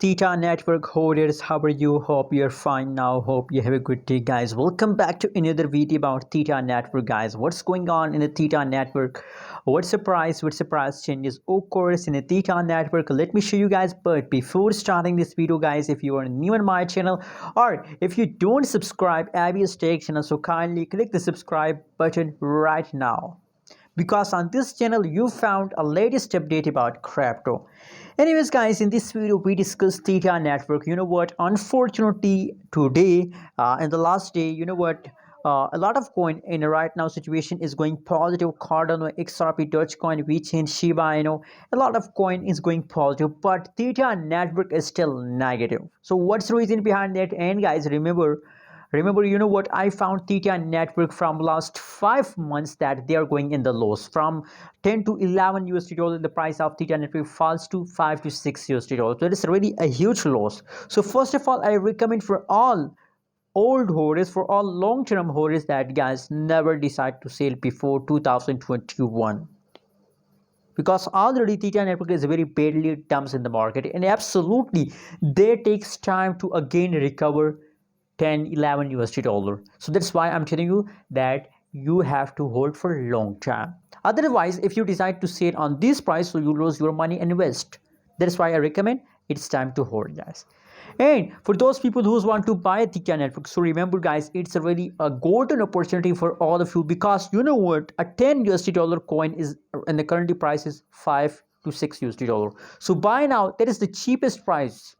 Theta Network holders, how are you? Hope you're fine now. Hope you have a good day, guys. Welcome back to another video about Theta Network, guys. What's going on in the Theta Network? What surprise changes occurs in the Theta Network? Let me show you guys. But before starting this video, guys, if you are new on my channel or if you don't subscribe Abby's Tech channel, so kindly click the subscribe button right now, because on this channel you found a latest update about crypto. Anyways, guys, in this video we discuss Theta Network. You know what, unfortunately today, in the last day, you know what, a lot of coin in a right now situation is going positive. Cardano, XRP, Dogecoin, VeChain, Shiba, a lot of coin is going positive, but Theta Network is still negative. So what's the reason behind that? And guys, remember, you know what, I found Theta Network from last 5 months that they are going in the loss. From 10 to 11 USD dollars, the price of Theta Network falls to 5 to 6 USD dollars. So it is really a huge loss. So first of all, I recommend for all old holders, for all long-term holders, that guys never decide to sell before 2021, because already Theta Network is very badly dumped in the market, and absolutely they takes time to again recover 10 11 USD dollar. So that's why I'm telling you that you have to hold for long time. Otherwise, if you decide to sell on this price, so you lose your money and invest. That's why I recommend it's time to hold, guys. And for those people who want to buy Theta Network, so remember, guys, it's a really a golden opportunity for all of you, because you know what, a 10 USD dollar coin is, and the currently price is 5 to 6 USD dollar. So buy now, that is the cheapest price.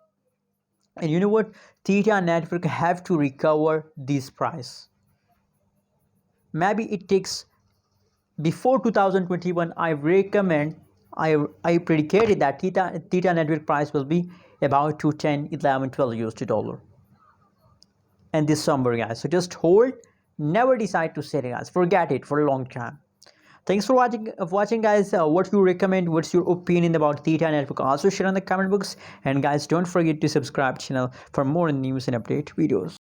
And you know what, Theta Network have to recover this price. Maybe it takes before 2021. I recommend, I predicated that Theta Network price will be about to 10 11 12 USD dollar and this summer, guys. So just hold, never decide to sell, guys. Forget it for a long time. Thanks for watching, guys. What you recommend, what's your opinion about Theta Network? Also share in the comment box. And guys, don't forget to subscribe channel for more news and update videos.